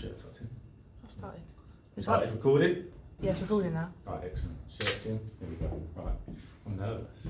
shirt tucked in. I started. Started recording? Yeah, it's recording now. Right, excellent. Shirts in. Here we go. Right. I'm nervous.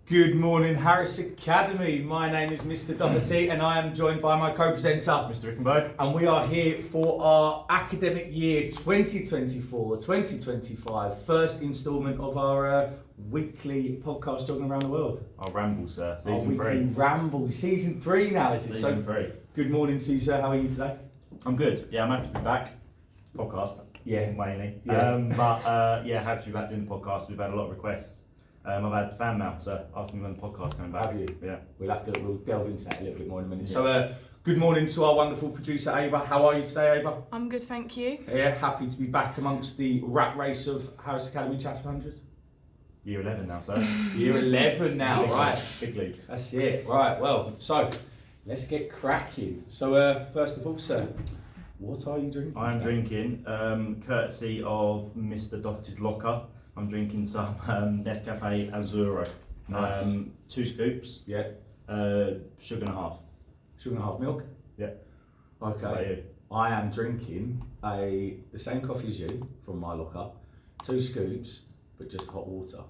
Good morning, Harris Academy. My name is Mr. Doherty and I am joined by my co-presenter, Mr. Rickenberg. and we are here for our academic year 2024-2025, first instalment of our weekly podcast, Jogging Around the World. Our ramble, sir. Our Season weekly 3. ramble, season 3 now, is it? Season 3. Good morning to you, sir. How are you today? I'm good. Yeah, I'm happy to be back. Podcast. Yeah. Mainly. Yeah. Yeah, happy to be back doing the podcast. We've had a lot of requests. I've had fan mail, so ask me when the podcast's coming back. Have you? Yeah. We'll delve into that a little bit more in a minute. Yeah. So, good morning to our wonderful producer, Ava. How are you today, Ava? I'm good, thank you. Yeah, happy to be back amongst the rat race of Harris Academy Chatham 100. Year 11 now, sir. Year 11 now, right. Big leagues. That's it. Right, well, so let's get cracking. So, first of all, sir, what are you drinking? I am today? drinking, courtesy of Mr. Doherty's Locker, I'm drinking some Nescafe Azzurro. Nice. 2 scoops, Yeah. sugar and a half. Sugar and a half milk? Yeah. Okay. What about you? I am drinking the same coffee as you from my locker, 2 scoops, but just hot water.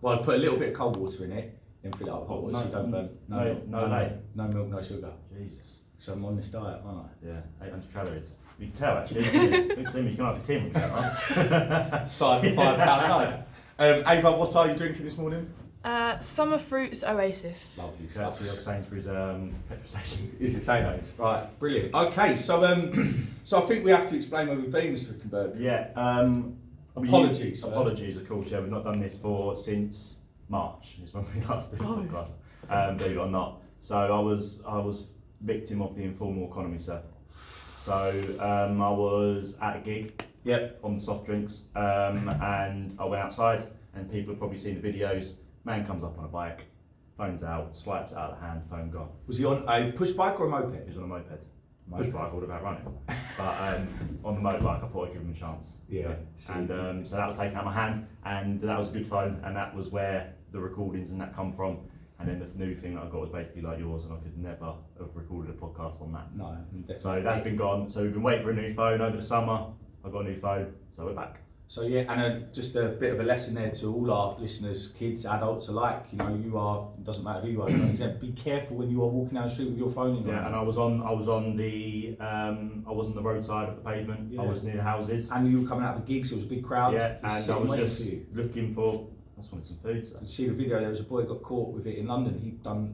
Well, I'd put a little bit of cold water in it, then fill it up with hot water so you don't burn. No milk, no sugar. Jesus. So I'm on this diet, aren't I? Yeah, 800 calories. You can tell actually. Looks like you can hardly see him. Side for £5 note. Ava, what are you drinking this morning? Summer Fruits Oasis. Lovely That's stuff. the Sainsbury's petrol station. Is it Sainsbury's? Right, brilliant. Okay, so so I think we have to explain where we've been, Mr. Rickenberg. Yeah. Apologies first. Apologies, of course. Yeah, we've not done this since March. Is when we last did the podcast. Believe it or not. So I was victim of the informal economy, sir. So I was at a gig. Yep. On soft drinks, and I went outside, and people have probably seen the videos. Man comes up on a bike, phone's out, swipes it out of the hand, phone gone. Was he on a push bike or a moped? He was on a moped. Push bike, I would have outrun him. But on the motorbike, I thought I'd give him a chance. Yeah. And so that was taken out of my hand, and that was a good phone, and that was where the recordings and that come from. And then the new thing that I got was basically like yours, and I could never have recorded a podcast on that. No. So that's been gone. So we've been waiting for a new phone over the summer. I got a new phone, so we're back. So yeah, and just a bit of a lesson there to all our listeners, kids, adults alike. You know, it doesn't matter who you are. Be careful when you are walking down the street with your phone in your hand. And I was on the roadside of the pavement. Yeah. I was near the houses. And you were coming out of the gigs, it was a big crowd. Yeah, and I was just for you. looking for. I just wanted some food. So. You can see the video. There was a boy got caught with it in London.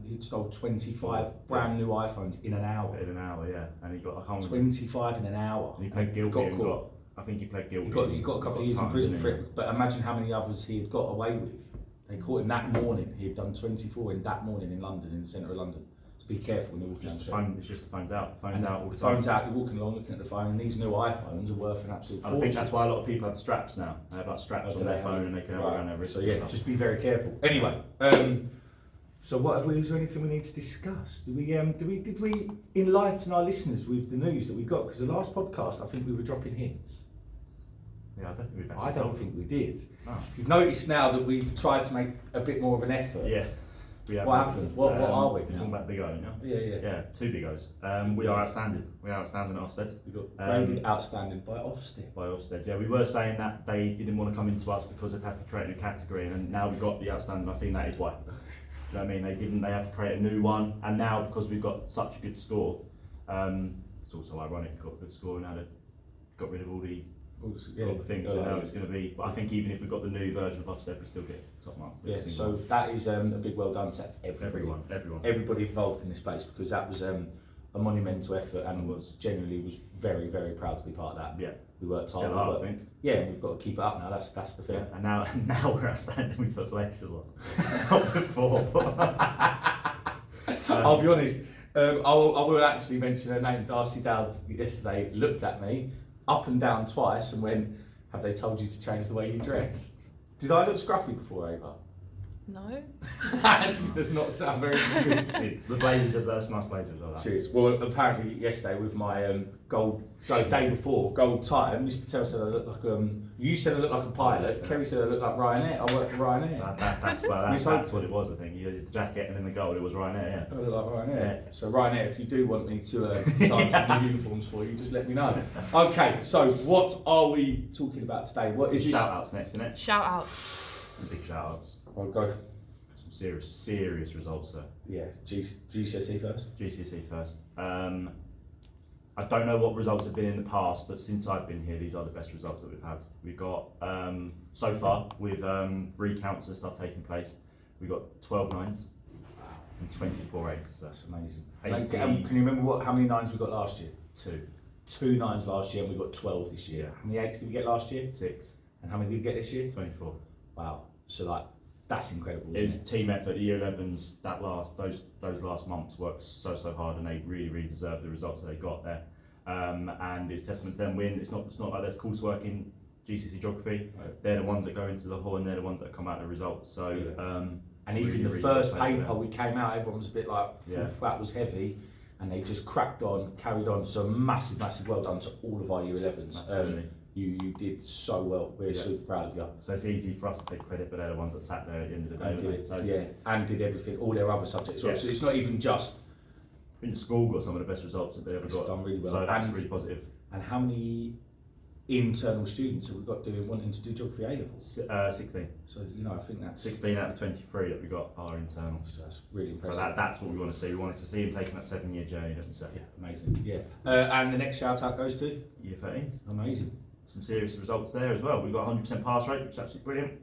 He'd stole 25 brand new iPhones in an hour. In an hour, yeah, and he got 25 in an hour. And he pled guilty. Got caught. I think he pled guilty. He got a couple of years in prison for it. But imagine how many others he had got away with. They caught him that morning. He had done 24 in that morning in London, in the centre of London. So be careful when you're walking down the street. It's just the phone's out. The phone's out all the time. Phone's out. You're walking along looking at the phone, and these new iPhones are worth an absolute fortune. I think that's why a lot of people have straps now. They have like straps on their phone, and they can have it around their wrist. So yeah, just be very careful. Anyway, so what have we? Is there anything we need to discuss? Did we enlighten our listeners with the news that we got? Because the last podcast, I think we were dropping hints. Yeah, I don't think we've actually. I don't think we did. Oh. You've noticed now that we've tried to make a bit more of an effort. Yeah. What happened? What are we? We're talking about Big O, yeah? Yeah. Yeah, 2 Big O's. We are outstanding. We are outstanding at Ofsted. We got graded outstanding by Ofsted. By Ofsted, yeah. We were saying that they didn't want to come into us because they'd have to create a new category, and now we've got the outstanding. I think that is why. Do you know what I mean? They had to create a new one, and now because we've got such a good score, it's also ironic. We've got a good score, and now they've got rid of all the things, so now it's going to be. But I think even if we've got the new version of Ofsted, we still get top mark. Yeah, so that is a big well done to everybody involved in this space, because that was a monumental effort, and was very, very proud to be part of that. Yeah, we worked hard. I think. Yeah, we've got to keep it up now. That's the thing. Yeah, and now we're outstanding. We've got places on. Not before. I'll be honest. I will actually mention her name. Darcy Dowd yesterday looked at me up and down twice and went, "Have they told you to change the way you dress?" Did I look scruffy before, Ava? No. She does not sound very convincing. The blazer does those nice blazers like that. Cheers. Well, apparently yesterday with my day before, gold time, Miss Patel said I look like, you said I look like a pilot, Yeah. Kerry said I look like Ryanair, I work for Ryanair. That's what it was, I think. You had the jacket and then the gold, it was Ryanair, yeah. I look like Ryanair. Yeah. So Ryanair, if you do want me to design some new uniforms for you, just let me know. Okay, so what are we talking about today? What is this? Shout outs next, isn't it? Shout outs. And big shout outs. I'll go. Some serious results there. Yeah, GCSE first. GCSE first. I don't know what results have been in the past, but since I've been here, these are the best results that we've had. We've got, so far, with recounts and stuff taking place, we've got 12 nines and 24 eights. That's amazing. 18. Can you remember how many nines we got last year? 2. 2 nines last year and we got 12 this year. How many eights did we get last year? 6. And how many did we get this year? 24. Wow. So like, that's incredible. It was Isn't it? team effort. The year 11s, those last months worked so hard, and they really deserved the results that they got there. And it's testament to them win. It's not like there's coursework in GCSE geography. Right. They're the ones that go into the hall, and they're the ones that come out the results. So Yeah. And even really the first well played paper for them. we came out, everyone was a bit like, Yeah. that was heavy, and they just cracked on, carried on. So massive well done to all of our year 11s. Absolutely. You did so well. We're Yeah. super proud of you. So it's easy for us to take credit, but they're the ones that sat there at the end of the day. And weren't did, they? So yeah, and did everything, all their other subjects. Yeah. So it's not even just. I think the school got some of the best results that they ever It's got. done really well. So that's And- really positive. And how many internal students have we got wanting to do geography A level? 16. So I think that's 16 out of 23 that we got are internals. So that's really So impressive. that's what we want to see. We wanted to see him taking that 7-year journey, don't we say? Yeah, amazing. Yeah. And the next shout out goes to Year 13s. amazing. Some serious results there as well. We've got 100% pass rate, which is absolutely brilliant.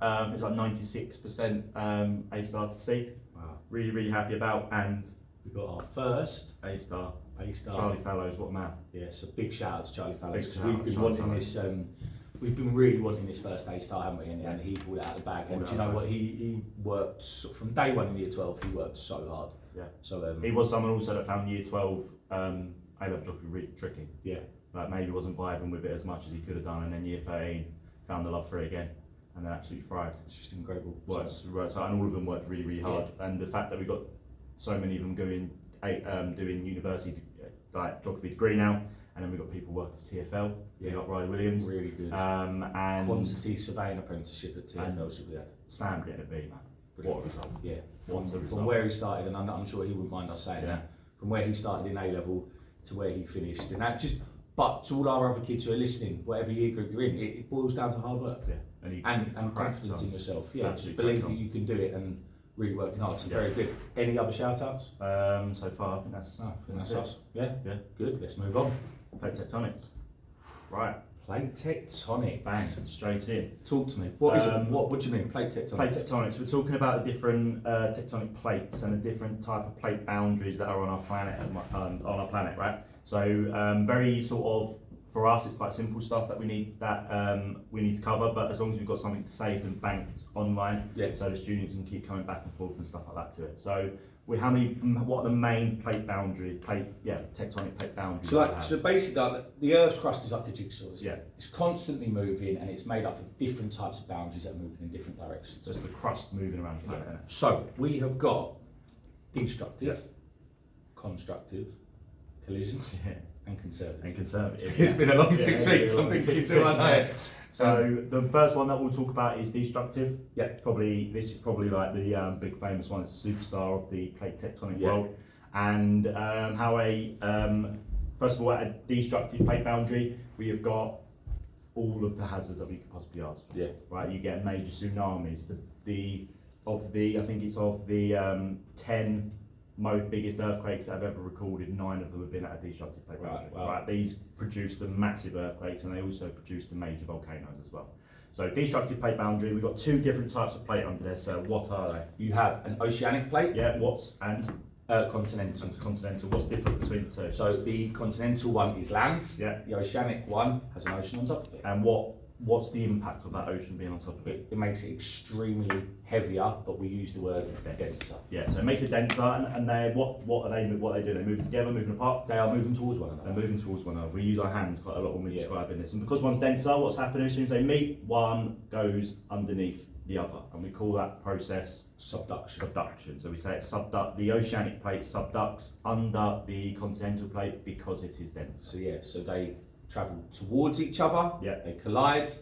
I think it's like 96% A star to C. Wow. Really happy about. And We got our first A star. A star. Charlie Fallows, what a man. Yeah, so big shout out to Charlie Fallows Big because shout we've out been to Charlie wanting Fallows. this. We've been really wanting this first A star, haven't we? And he pulled it out of the bag. And Pulled do it you out know of the what? He worked from day one in year 12. He worked so hard. Yeah. So He was someone also that found year 12 A-level geography really tricky. yeah, Like maybe wasn't vibing with it as much as he could have done, and then year 13 found the love for it again, and then absolutely thrived. it's just incredible. Worked hard, and all of them worked really hard. And the fact that we got so many of them doing university like geography degree now, and then we got people working for TFL. Yeah. We got Riley Williams, Really good. and Quantity surveying apprenticeship at TFL should be had. Sam getting a B, man. What a result! Yeah, What a from result. where he started, and I'm sure he wouldn't mind us saying Yeah. that, from where he started in A level to where he finished, and that just. But to all our other kids who are listening, whatever year group you're in, it boils down to hard work Yeah, and he and cracked confidence on. in yourself. Yeah, just Absolutely believe cracked that on. you can do it and really working hard. So Yeah. very good. Any other shout outs? So far, I think that's That's it. us. Yeah, Yeah. good. Let's move on. Plate tectonics. Right, Plate tectonics. bang, straight in. Talk to me. What is it? Um, What do you mean? Plate tectonics. Plate tectonics. We're talking about the different tectonic plates and the different type of plate boundaries that are on our planet, right? So very sort of for us, it's quite simple stuff that we need to cover. But as long as we've got something saved and banked online, Yeah. so the students can keep coming back and forth and stuff like that to it. So what are the main tectonic plate boundaries? So, that we like, have? so basically, the Earth's crust is like a jigsaw. Isn't Yeah. it? It's constantly moving, and it's made up of different types of boundaries that are moving in different directions. So it's the crust moving around the planet. Yeah. innit? So we have got destructive, constructive, collision, Yeah. and conservative. And conservative. It's been a long Yeah, 6 yeah, weeks. yeah, I'm long thinking 6 too weeks, much. So the first one that we'll talk about is destructive. Yeah. This is probably like the big famous one. It's the superstar of the plate tectonic Yeah. world, and how first of all at a destructive plate boundary we have got all of the hazards that we could possibly ask for. Yeah. Right, you get major tsunamis. I think it's of the 10 biggest earthquakes that have ever recorded, 9 of them have been at a destructive plate Right, boundary. wow. Right, these produce the massive earthquakes, and they also produce the major volcanoes as well. So destructive plate boundary, we've got 2 different types of plate under there. So what are they? You have an oceanic plate, Yeah, continental. and continental. What's different between the two? So the continental one is land. Yeah. The oceanic one has an ocean on top of it. And what's the impact of that ocean being on top of it? It makes it extremely heavier, but we use the word denser. Yeah, so it makes it denser, and they what are they doing? They're moving together, moving apart. They are moving towards one They're another. moving towards one another. We use our hands quite a lot when we're Yeah. describing this, and because one's denser, what's happening as soon as they meet, one goes underneath the other, and we call that process subduction. So we say the oceanic plate subducts under the continental plate because it is dense. So yeah, so they travel towards each other. Yeah. They collide.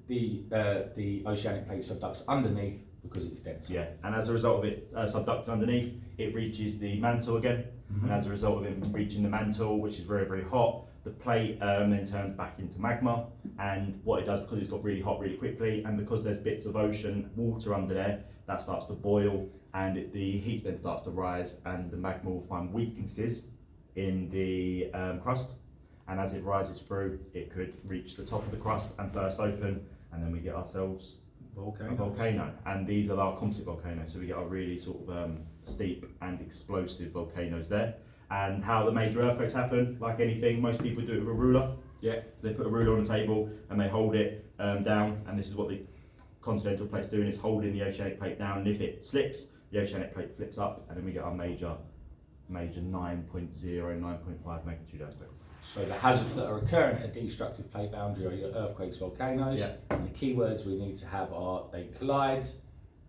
The oceanic plate subducts underneath because it's denser. Yeah, and as a result of it subducting underneath, it reaches the mantle again, and as a result of it reaching the mantle, which is very, very hot, the plate then turns back into magma, and what it does, because it's got really hot really quickly, and because there's bits of ocean water under there, that starts to boil, and the heat then starts to rise, and the magma will find weaknesses in the crust, and as it rises through, it could reach the top of the crust and burst open, and then we get ourselves a volcano. And these are our composite volcanoes, so we get our really sort of steep and explosive volcanoes there. And how the major earthquakes happen, like anything, most people do it with a ruler. Yeah. They put a ruler on the table and they hold it down, and this is what the continental plate's doing, it's holding the oceanic plate down, and if it slips, the oceanic plate flips up, and then we get our major 9.0, 9.5 magnitude earthquakes. So the hazards that are occurring at a destructive plate boundary are your earthquakes, volcanoes, and the key words we need to have are they collide,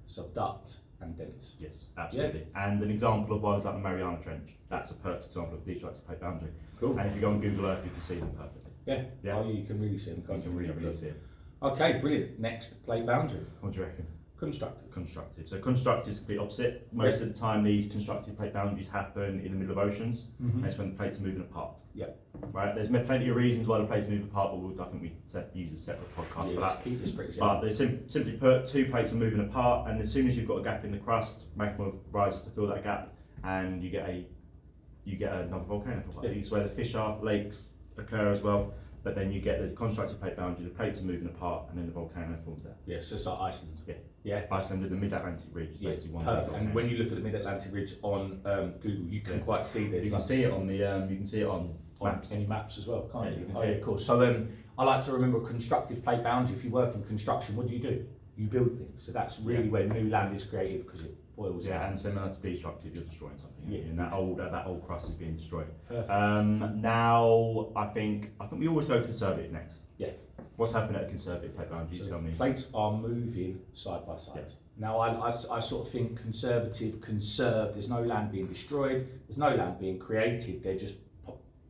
subduct, and dense. Yes, absolutely. Yeah. And an example of one is like the Mariana Trench. That's a perfect example of a destructive plate boundary. Cool. And if you go on Google Earth, you can see them perfectly. Yeah. Yeah. Oh, you can really see them. You can really see it. Okay, brilliant. Next, plate boundary. What do you reckon? Constructive. So constructive is the complete opposite. Most of the time these constructive plate boundaries happen in the middle of oceans, and it's when the plates are moving apart. Yep. Right, there's plenty of reasons why the plates move apart, but I think we use a separate podcast for that. Keep this pretty simple. But they simply put, two plates are moving apart, and as soon as you've got a gap in the crust, magma rises to fill that gap, and you get another volcano. It's where the fissure lakes occur as well. But then you get the constructive plate boundary, the plates are moving apart, and then the volcano forms there. Yeah, so it's like Iceland. Yeah. Iceland and the Mid-Atlantic Ridge is basically one. Perfect. And when you look at the Mid-Atlantic Ridge on Google, you can quite see this. You can see it on the. You can see it on maps. Any maps as well, can't you? You can see see it. Cool. So I like to remember a constructive plate boundary. If you work in construction, what do? You build things. So that's really where new land is created because it boils. Yeah, and similar to destructive, you're destroying something. Yeah, and that old crust is being destroyed. Perfect. Now I think we always go conservative next. Yeah. What's happening at a conservative plate boundary? So tell me. Plates are moving side by side. Yeah. Now I sort of think conservative, conserve. There's no land being destroyed. There's no land being created. They're just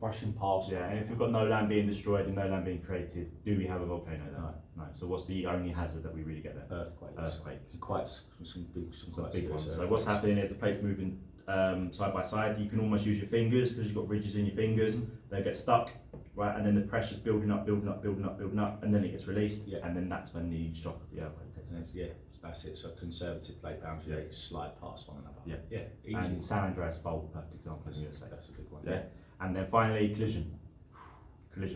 brushing past. Yeah, and if we've got no land being destroyed and no land being created, do we have a volcano there? No. So what's the only hazard that we really get there? Earthquakes. Quite some quite big ones. serious So what's happening is the plate's moving side by side. You can almost use your fingers because you've got ridges in your fingers. They get stuck, right, and then the pressure's building up, and then it gets released, and then that's when the shock of the earthquake takes place. Yeah, that's it. So conservative plate boundary, they slide past one another. Yeah, easy. And San Andreas fault, perfect example. That's a good one. Yeah. And then finally, collision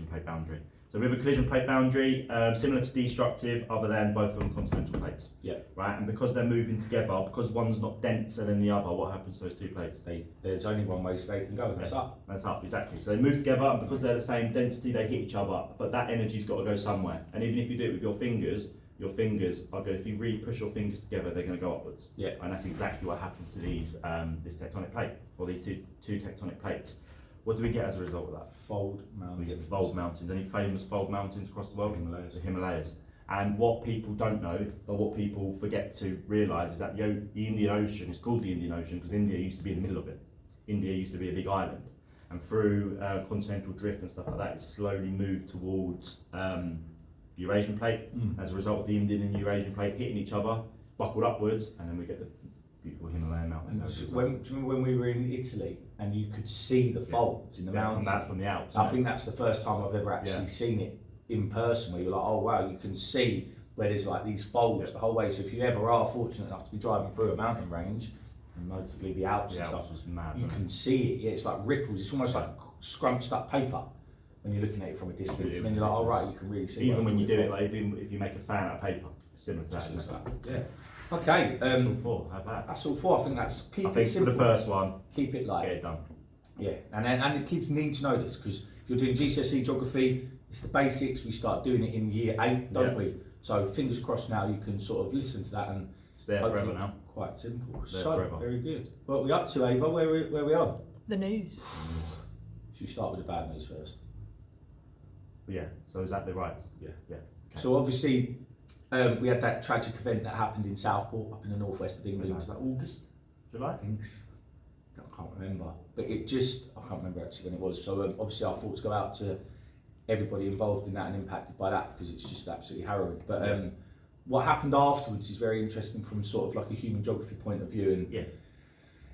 plate boundary. So we have a collision plate boundary, similar to destructive, other than both of them continental plates. Yeah. Right, and because they're moving together, because one's not denser than the other, what happens to those two plates? There's only one way they can go, and that's up. That's up, exactly. So they move together, and because they're the same density, they hit each other, but that energy's got to go somewhere. And even if you do it with your fingers are going, if you really push your fingers together, they're going to go upwards. Yeah. And that's exactly what happens to these, this tectonic plate, or these two tectonic plates. What do we get as a result of that? Fold mountains. We get fold mountains. Any famous fold mountains across the world? Himalayas. The Himalayas. And what people don't know, or what people forget to realise, is that the Indian Ocean is called the Indian Ocean because India used to be in the middle of it. India used to be a big island. And through continental drift and stuff like that, it's slowly moved towards the Eurasian plate. As a result of the Indian and Eurasian plate hitting each other, buckled upwards, and then we get the beautiful Himalayan mountains. Do you remember when we were in Italy and you could see the folds in the mountains? From the Alps. I think that's the first time I've ever actually seen it in person, where you're like, oh wow, you can see where there's like these folds the whole way. So if you ever are fortunate enough to be driving through a mountain range, and notably the Alps and stuff, mad, you can see it. Yeah, it's like ripples. It's almost like scrunched up paper when you're looking at it from a distance. And then you're like, oh right, you can really see. Even when you do it, like even if you make a fan out of paper, similar to that. Yeah. Okay. That's all four. Have that. That's all four. I think that's keep it simple. For the first one, keep it light. Get it done. Yeah, and the kids need to know this because if you're doing GCSE geography, it's the basics. We start doing it in year 8, don't we? So fingers crossed now you can sort of listen to that and it's there forever now. Quite simple. So forever. Very good. What are we up to, Ava? Where are we on? The news. Should we start with the bad news first? Yeah. So is that the right? Yeah. Okay. So obviously, We had that tragic event that happened in Southport, up in the northwest of England. Was that August, July? I think I can't remember, but I can't remember actually when it was. So obviously our thoughts go out to everybody involved in that and impacted by that, because it's just absolutely harrowing. But what happened afterwards is very interesting from sort of like a human geography point of view, and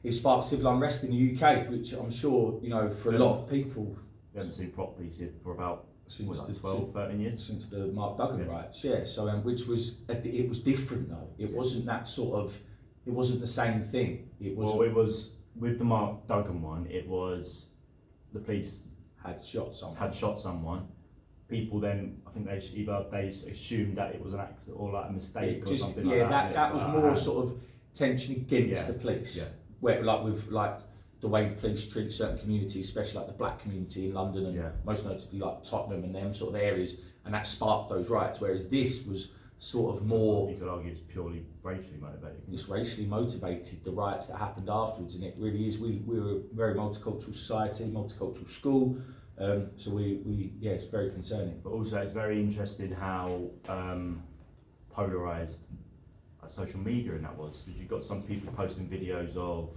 it sparked civil unrest in the UK, which I'm sure, you know, for a lot of people. We haven't seen prop police here for about since the 12, 13 years? Since the Mark Duggan riots, So which was, it was different though. It wasn't that sort of, it wasn't the same thing. It was with the Mark Duggan one, it was the police had shot someone. People then, I think they assumed that it was an accident or like a mistake or something like that. that. That was more sort of tension against the police. Yeah. Where like with like the way police treat certain communities, especially like the black community in London and most notably like Tottenham and them sort of areas, and that sparked those riots. Whereas this was sort of more, you could argue it's purely racially motivated. It's racially motivated, the riots that happened afterwards, and it really is. We're a very multicultural society, multicultural school, so we it's very concerning. But also it's very interesting how polarised social media and that was, because you've got some people posting videos of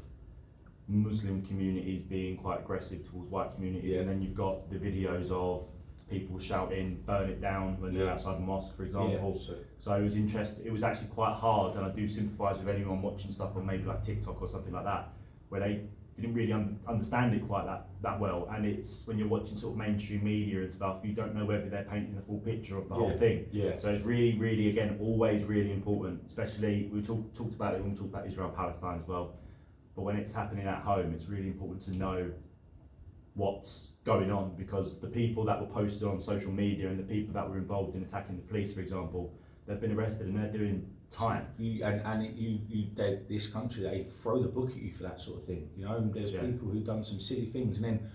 Muslim communities being quite aggressive towards white communities, and then you've got the videos of people shouting "burn it down" when they're outside the mosque, for example. So it was interesting. It was actually quite hard, and I do sympathise with anyone watching stuff on maybe like TikTok or something like that, where they didn't really understand it quite that well. And it's when you're watching sort of mainstream media and stuff, you don't know whether they're painting the full picture of the whole thing. So it's really, really, again, always really important. Especially we talked about it when we talked about Israel and Palestine as well. But when it's happening at home, it's really important to know what's going on, because the people that were posted on social media and the people that were involved in attacking the police, for example, they've been arrested and they're doing time. This country, they throw the book at you for that sort of thing. You know, and there's people who've done some silly things and then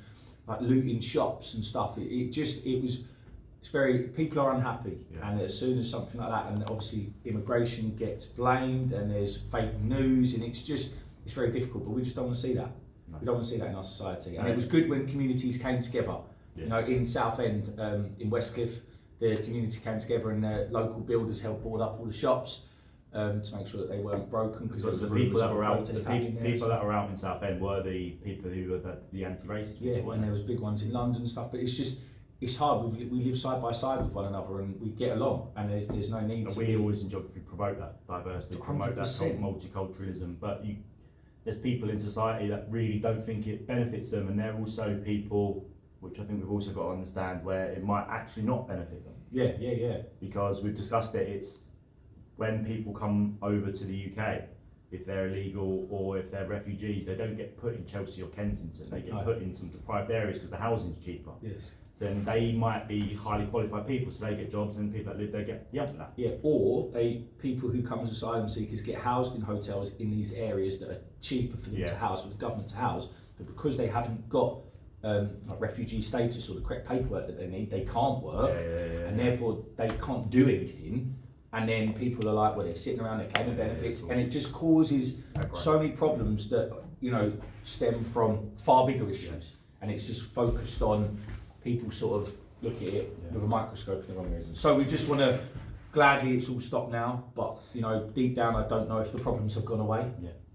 like looting shops and stuff. It's very, people are unhappy, and as soon as something like that, and obviously immigration gets blamed and there's fake news, and it's very difficult, but we just don't want to see that. No. We don't want to see that in our society. And it was good when communities came together. You know, in Southend, in Westcliff, the community came together and the local builders helped board up all the shops to make sure that they weren't broken. Because the people that were out, people that were out in Southend were the people who were the anti-racist people. And there was big ones in London and stuff. But it's hard. We live side by side with one another and we get along. And there's no need. And we always in geography promote that diversity, 100%. Promote that multiculturalism. But there's people in society that really don't think it benefits them, and there are also people, which I think we've also got to understand, where it might actually not benefit them. Yeah. Because we've discussed it, it's when people come over to the UK, if they're illegal or if they're refugees, they don't get put in Chelsea or Kensington, they get put in some deprived areas because the housing's cheaper. Yes. Then they might be highly qualified people, so they get jobs, and people that live there get that. Yeah, or people who come as asylum seekers get housed in hotels in these areas that are cheaper for them to house, for the government to house, but because they haven't got like refugee status or the correct paperwork that they need, they can't work, and therefore they can't do anything. And then people are like, well, they're sitting around, they're claiming benefits, and it just causes so many problems that, you know, stem from far bigger issues, and it's just focused on people sort of look at it with a microscope in the wrong reason. So we just want to, gladly it's all stopped now, but you know, deep down I don't know if the problems have gone away.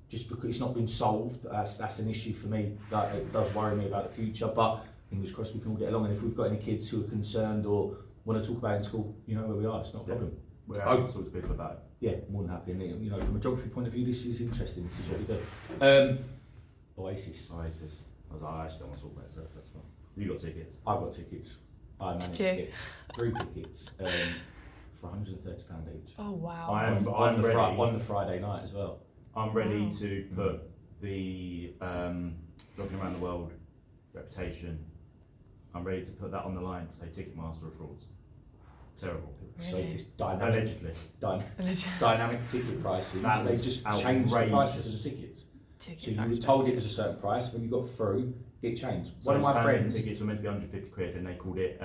Just because it's not been solved, that's an issue for me. That it does worry me about the future, but fingers crossed we can all get along. And if we've got any kids who are concerned or want to talk about it in school, you know where we are, it's not a problem. We're happy to talk to people about it. Yeah, more than happy. And you know, from a geography point of view, this is interesting, this is what we do. Oasis. I was like, I actually don't want to talk about it, so that's fine. You got tickets? I've got tickets. I managed to get 3 tickets for £130 each. Oh wow! I'm ready on the Friday night as well. I'm ready to put the Jogging Around the World reputation. I'm ready to put that on the line to say Ticketmaster are frauds. Terrible. Really? So it's dynamic. Allegedly. Dynamic ticket prices. That They was just changed the prices of the tickets. Tickets So you were told it was a certain price. When you got through, it changed. So One of my friends. tickets were meant to be 150 quid, and they called it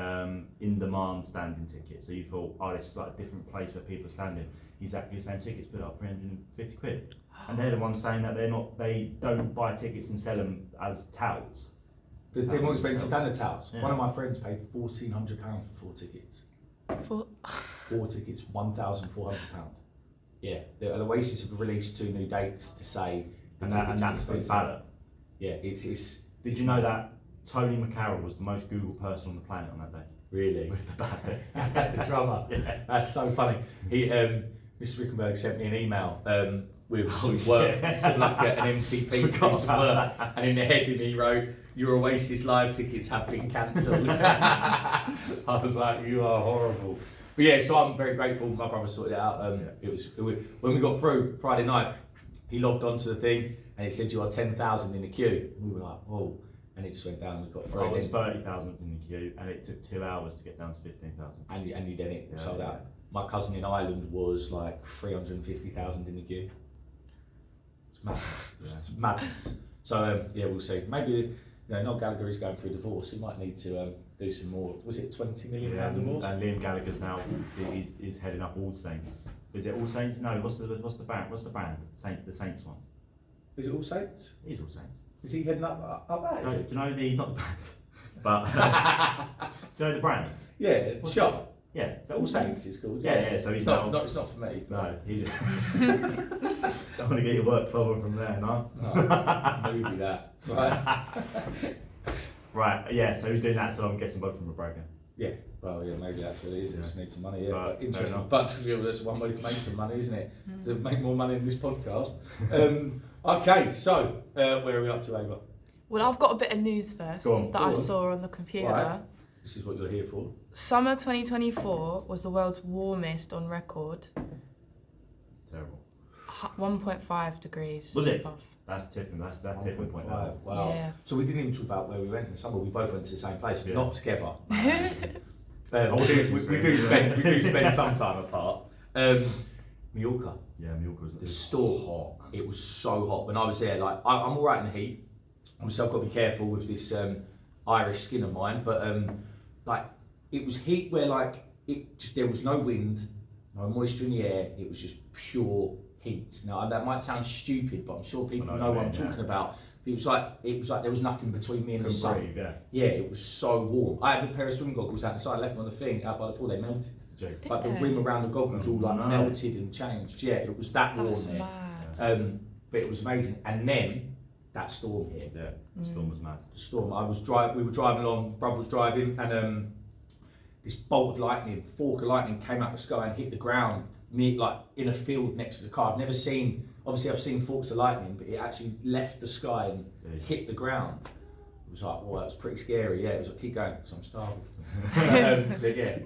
in-demand standing tickets. So you thought, oh, this is like a different place where people are standing. Exactly the same tickets, put up 350 quid. And they're the ones saying that they don't buy tickets and sell them as touts. They're more expensive than the towels. Yeah. One of my friends paid £1,400 for 4 tickets. 4 tickets, £1,400. Yeah, the Oasis have released 2 new dates to say, and that's the ballot. Yeah, it's. Did you know that Tony McCarroll was the most Googled person on the planet on that day? Really? With the ballot. The drummer. Yeah. That's so funny. He, Mr. Rickenberg sent me an email with some work, some like an MTP piece of work, and in the heading he wrote, "Your Oasis live tickets have been cancelled." I was like, you are horrible. But yeah, so I'm very grateful. My brother sorted it out. It was when we got through Friday night. He logged onto the thing and it said you are 10,000 in the queue. We were like, oh, and it just went down and we got through. I was 30,000 in the queue and it took 2 hours to get down to 15,000. And you did it, sold out. My cousin in Ireland was like 350,000 in the queue. It's madness. It's madness. So yeah, we'll see. Maybe Noel Gallagher is going through divorce. He might need to do some more. Was it £20 million divorce? And Liam Gallagher's now is heading up All Saints. Is it All Saints? No. What's the band? What's the band? The Saints one. Is it All Saints? It is All Saints. Is he heading up that? No, do you know not the band, but do you know the brand? Yeah, shop. Yeah, so All Saints is called. Yeah. So he's not. It's not for me. No, he's. Don't want to get your work problem from there, no. Maybe that. Right. Right. Yeah. So he's doing that. So I'm guessing both from a broker. Yeah. Well, yeah, maybe that's what it is. It just needs some money. Yeah, But interesting. But that's one way to make some money, isn't it? To make more money in this podcast. Okay, so where are we up to, Ava? Well, I've got a bit of news first I saw on the computer. Right. This is what you're here for. Summer 2024 was the world's warmest on record. Terrible. 1.5 degrees. Was it? Above. That's tipping. That's tipping point. Wow. Yeah. So we didn't even talk about where we went in the summer. We both went to the same place, Yeah. not together. We do spend some time apart. Mallorca. Yeah, Mallorca was The storm. hot. It was so hot when I was there. Like I'm all right in the heat. Obviously, I've got to be careful with this Irish skin of mine. But like it was heat where like there was no wind, no moisture in the air. It was just pure heat. Now that might sound stupid, but I'm sure people know what I'm talking about. It was like there was nothing between me and the sun. Breathe, yeah. Yeah, it was so warm. I had a pair of swim goggles out the side. I left them on the thing out by the pool. They melted. Like the rim around the goggles all like melted and changed. Yeah, it was that warm there. Mad. But it was amazing. And then that storm hit. Yeah, the storm was mad. The storm. We were driving along. Brother was driving, and this bolt of lightning, fork of lightning, came out of the sky and hit the ground, like in a field next to the car. Obviously, I've seen forks of lightning, but it actually left the sky and hit the ground. It was like, well, that was pretty scary. Yeah, it was like, keep going, because I'm starving.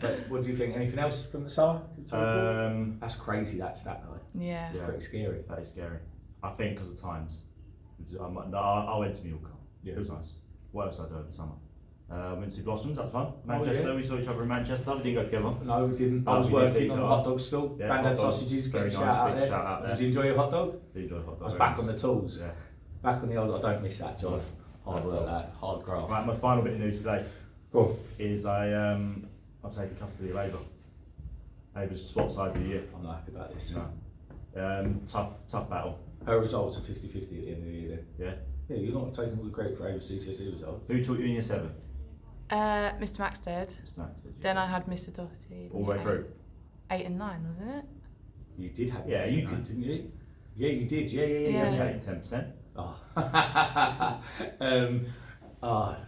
But what do you think? Anything else from the summer? That's crazy. That's that though. Yeah. It's pretty scary. That is scary. I think because of times. I went to Mallorca. Yeah. It was nice. What else did I do over the summer? Went to Blossoms, that's fun. Manchester, we saw each other in Manchester. We didn't go together. No, we didn't. I was we did see working each on the other. hot dog stall. Yeah, Grandad hot dog. sausages. Very Get a nice, shout big out shout out there. there. Did you enjoy your hot dog? Did enjoy hot dog. I was back on the tools. Yeah. Back on the old. I don't miss that job. Hard work, that hard graft. Right, my final bit of news today Cool. is I've taken custody of Ava. Ava's swap sides of the year. I'm not happy about this. No. Tough battle. Her results are 50-50 at the end of the year then. Yeah. Yeah, you're not taking all the credit for Ava's GCSE results. Who taught you in year 7? Mr. Maxted. Snacks, did you? Then I had Mr. Doherty. All the way through. 8 and 9, wasn't it? You did have. Yeah, you did, didn't you? Yeah, you did. Yeah. Yeah. 10%. Oh.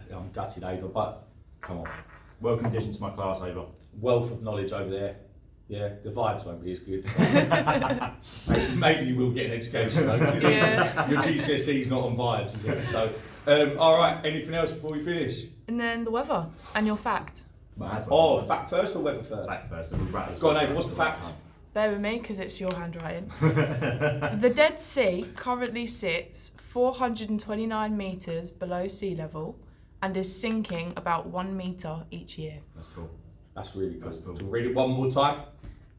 I'm gutted, Ava, but come on. Welcome addition to my class, Ava. Wealth of knowledge over there. Yeah, the vibes won't be as good. maybe you will get an education though, because your GCSE's not on vibes, is it? So, all right. Anything else before we finish? And then the weather and your fact. Mad. Oh, fact first or weather first? Fact first. Then we'll rattle. Go on, Ava. What's the fact? Bear with me because it's your handwriting. The Dead Sea currently sits 429 metres below sea level and is sinking about 1 metre each year. That's cool. That's really cool. That's cool. So read it one more time.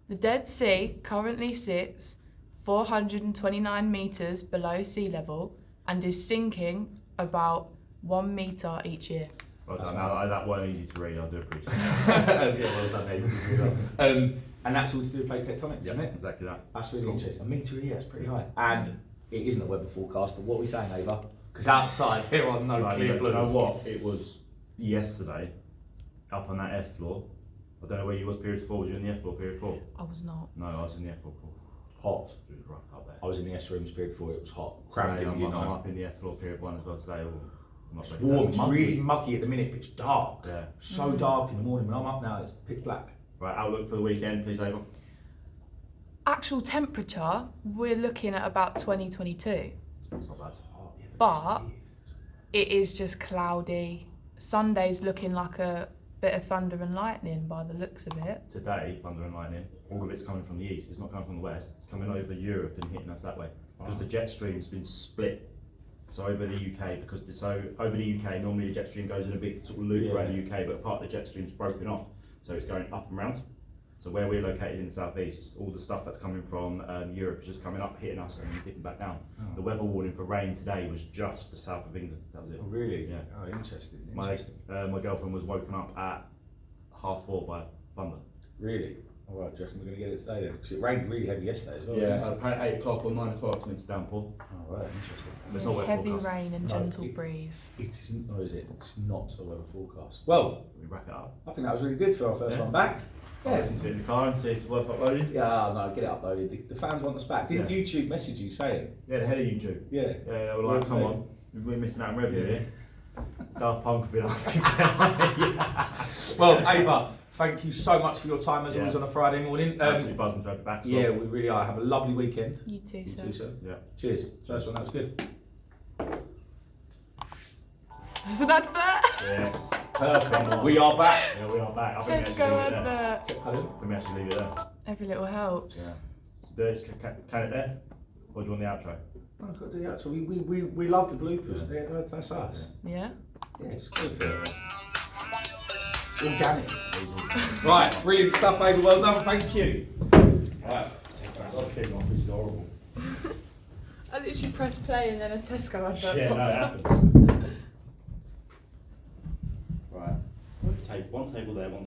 The Dead Sea currently sits 429 metres below sea level and is sinking about 1 metre each year. Well done. Now, that weren't easy to read. I do appreciate it. Yeah, well done, Ava. And that's all to do with plate tectonics, isn't it? Exactly that. That's really interesting. A metre a year, that's pretty high. And it isn't a weather forecast, but what are we saying, Ava? Because outside, here are no clear Do blues. you know what? It was yesterday, up on that F floor. I don't know where you was period 4. Was you in the F4 period 4? I was not. No, I was in the F4. Hot. It was rough out there. I was in the S rooms period 4. It was hot. Crammed Today, in, you I'm know. up in the F4 period 1 as well today. It's warm. It's really muggy at the minute, but it's dark. Yeah. So dark in the morning. When I'm up now, it's pitch black. Right, outlook for the weekend, please, Ava. Actual temperature, we're looking at about 2022. It's not bad. But it is just cloudy. Sunday's looking like a bit of thunder and lightning by the looks of it. Today, thunder and lightning, all of it's coming from the east. It's not coming from the west. It's coming over Europe and hitting us that way. Because the jet stream's been split. So over the UK, over the UK, normally a jet stream goes in a big sort of loop around the UK, but part of the jet stream's broken off. So it's going up and round. So where we're located in the southeast, all the stuff that's coming from Europe is just coming up, hitting us and dipping back down. The weather warning for rain today was just the south of England. That was it. Oh, really? Yeah. Oh, interesting. My girlfriend was woken up at 4:30 by thunder. Really? All right, do you reckon we're going to get it today then? Because it rained really heavy yesterday as well. Yeah, apparently 8 o'clock or 9 o'clock it's downpour. Oh, right, interesting. It's not weather Heavy forecast. rain and No, gentle breeze. It isn't, or is it? It's not a weather forecast. Well, We wrap it up. I think that was really good for our first Yeah. one back. I'll listen to it in the car and see if it's worth uploading. Yeah, no, get it uploaded. The fans want us back. Didn't Yeah. YouTube message you saying? Yeah, the head of YouTube. Yeah. Yeah, they were like, come Yeah. on, we're missing out on revenue Yeah. here. Daft Punk have been asking for Well, Ava, thank you so much for your time as Yeah. always on a Friday morning. Absolutely buzzing to have you back. as Yeah, well. we really are. Have a lovely weekend. You too, You sir. too, sir. Yeah. Cheers. First one, that was good. There's an advert. Yes. Perfect. We are back. Yeah, we are back. I think we Tesco actually leave it there. advert. Pardon? I think we actually leave it there. Every little helps. Yeah. So do it, can it there? Or do you want the outro? Oh, I've got to do that. So we love the bloopers. Yeah. That's us. Yeah. Yeah, just go for it. It's organic. Right, brilliant stuff, Ava. Well done. Thank you. Right. That's a thing off, this is horrible. I literally press play and then a Tesco advert Yeah, no, pops it up. happens. Right. One table there, one